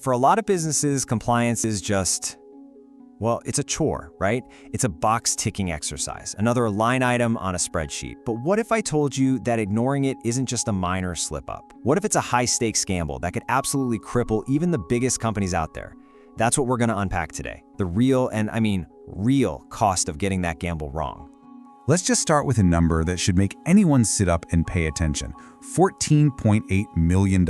For a lot of businesses, compliance is just, well, it's a chore, right? It's a box-ticking exercise, another line item on a spreadsheet. But what if I told you that ignoring it isn't just a minor slip-up? What if it's a high-stakes gamble that could absolutely cripple even the biggest companies out there? That's what we're going to unpack today. The real, and I mean real, cost of getting that gamble wrong. Let's just start with a number that should make anyone sit up and pay attention: $14.8 million.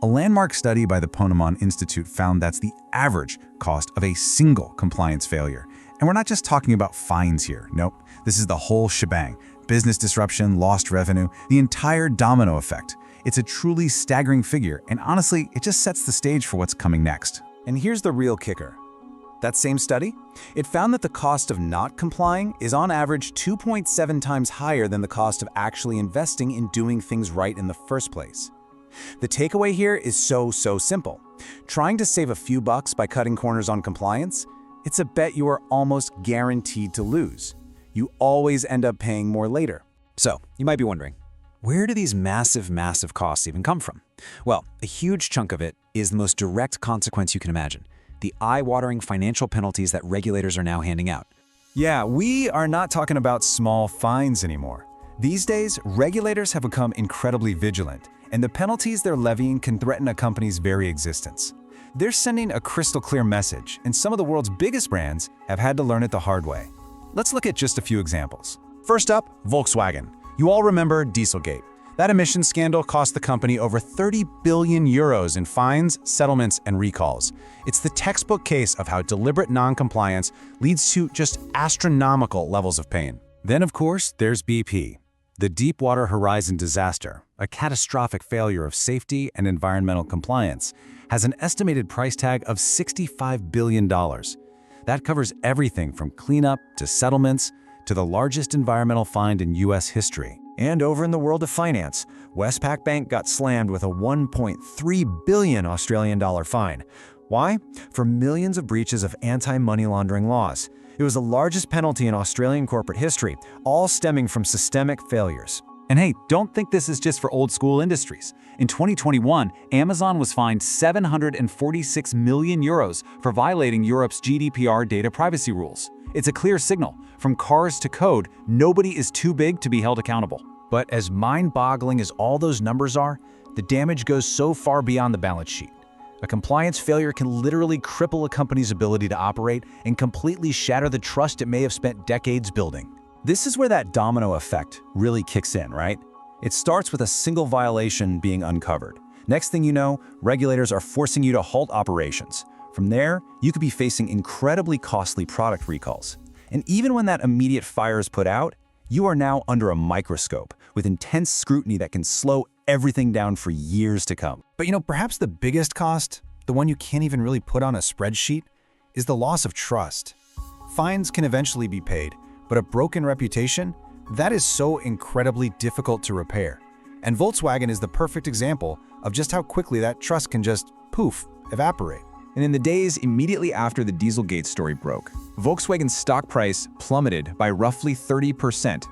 A landmark study by the Ponemon Institute found that's the average cost of a single compliance failure. And we're not just talking about fines here. Nope, this is the whole shebang. Business disruption, lost revenue, the entire domino effect. It's a truly staggering figure, and honestly, it just sets the stage for what's coming next. And here's the real kicker. That same study, it found that the cost of not complying is on average 2.7 times higher than the cost of actually investing in doing things right in the first place. The takeaway here is so simple. Trying to save a few bucks by cutting corners on compliance, it's a bet you are almost guaranteed to lose. You always end up paying more later. So, you might be wondering, where do these massive costs even come from? Well, a huge chunk of it is the most direct consequence you can imagine: the eye-watering financial penalties that regulators are now handing out. Yeah, we are not talking about small fines anymore. These days, regulators have become incredibly vigilant, and the penalties they're levying can threaten a company's very existence. They're sending a crystal clear message, and some of the world's biggest brands have had to learn it the hard way. Let's look at just a few examples. First up, Volkswagen. You all remember Dieselgate. That emissions scandal cost the company over 30 billion euros in fines, settlements, and recalls. It's the textbook case of how deliberate non-compliance leads to just astronomical levels of pain. Then, of course, there's BP. The Deepwater Horizon disaster, a catastrophic failure of safety and environmental compliance, has an estimated price tag of $65 billion. That covers everything from cleanup to settlements to the largest environmental fine in U.S. history. And over in the world of finance, Westpac Bank got slammed with a 1.3 billion Australian dollar fine. Why? For millions of breaches of anti-money laundering laws. It was the largest penalty in Australian corporate history, all stemming from systemic failures. And hey, don't think this is just for old school industries. In 2021, Amazon was fined 746 million euros for violating Europe's GDPR data privacy rules. It's a clear signal. From cars to code, nobody is too big to be held accountable. But as mind-boggling as all those numbers are, the damage goes so far beyond the balance sheet. A compliance failure can literally cripple a company's ability to operate and completely shatter the trust it may have spent decades building. This is where that domino effect really kicks in, right? It starts with a single violation being uncovered. Next thing you know, regulators are forcing you to halt operations. From there, you could be facing incredibly costly product recalls. And even when that immediate fire is put out, you are now under a microscope with intense scrutiny that can slow everything down for years to come. But perhaps the biggest cost, the one you can't even really put on a spreadsheet, is the loss of trust. Fines can eventually be paid, but a broken reputation, that is so incredibly difficult to repair. And Volkswagen is the perfect example of just how quickly that trust can just poof, evaporate. And in the days immediately after the Dieselgate story broke, Volkswagen's stock price plummeted by roughly 30%.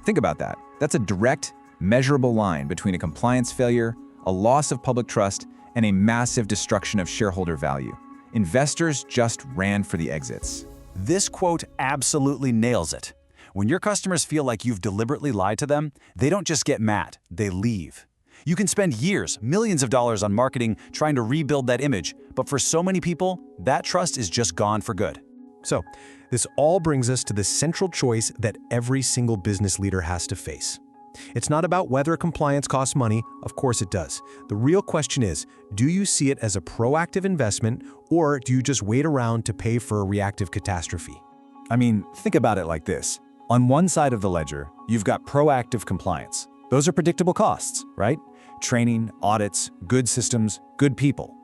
Think about that. That's a direct, measurable line between a compliance failure, a loss of public trust, and a massive destruction of shareholder value. Investors just ran for the exits. This quote absolutely nails it. When your customers feel like you've deliberately lied to them, they don't just get mad, they leave. You can spend years, millions of dollars on marketing trying to rebuild that image, but for so many people, that trust is just gone for good. So, this all brings us to the central choice that every single business leader has to face. It's not about whether compliance costs money, of course it does. The real question is, do you see it as a proactive investment, or do you just wait around to pay for a reactive catastrophe? I mean, think about it like this. On one side of the ledger, you've got proactive compliance. Those are predictable costs, right? Training, audits, good systems, good people.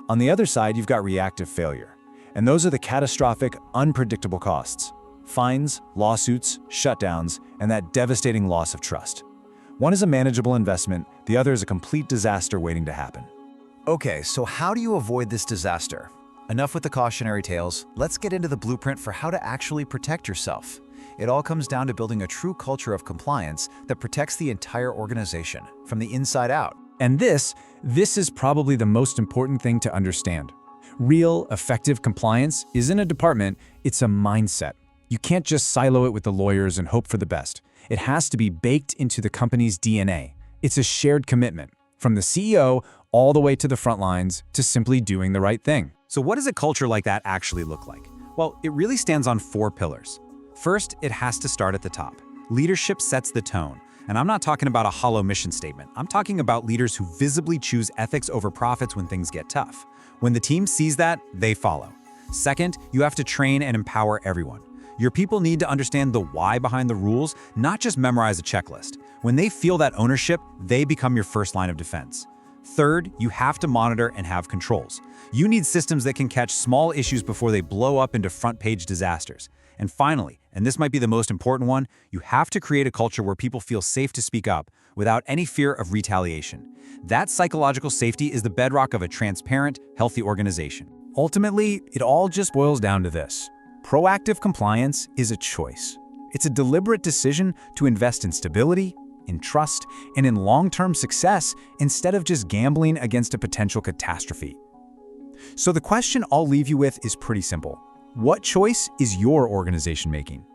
On the other side, you've got reactive failure. And those are the catastrophic, unpredictable costs. Fines, lawsuits, shutdowns, and that devastating loss of trust. One is a manageable investment, the other is a complete disaster waiting to happen. Okay, so how do you avoid this disaster? Enough with the cautionary tales. Let's get into the blueprint for how to actually protect yourself. It all comes down to building a true culture of compliance that protects the entire organization from the inside out. And this is probably the most important thing to understand. Real, effective compliance isn't a department, it's a mindset. You can't just silo it with the lawyers and hope for the best. It has to be baked into the company's DNA. It's a shared commitment, from the CEO all the way to the front lines, to simply doing the right thing. So what does a culture like that actually look like? Well, it really stands on 4 pillars. First, it has to start at the top. Leadership sets the tone. And I'm not talking about a hollow mission statement. I'm talking about leaders who visibly choose ethics over profits when things get tough. When the team sees that, they follow. Second, you have to train and empower everyone. Your people need to understand the why behind the rules, not just memorize a checklist. When they feel that ownership, they become your first line of defense. Third, you have to monitor and have controls. You need systems that can catch small issues before they blow up into front-page disasters. And finally, and this might be the most important one, you have to create a culture where people feel safe to speak up without any fear of retaliation. That psychological safety is the bedrock of a transparent, healthy organization. Ultimately, it all just boils down to this. Proactive compliance is a choice. It's a deliberate decision to invest in stability, in trust, and in long-term success instead of just gambling against a potential catastrophe. So the question I'll leave you with is pretty simple. What choice is your organization making?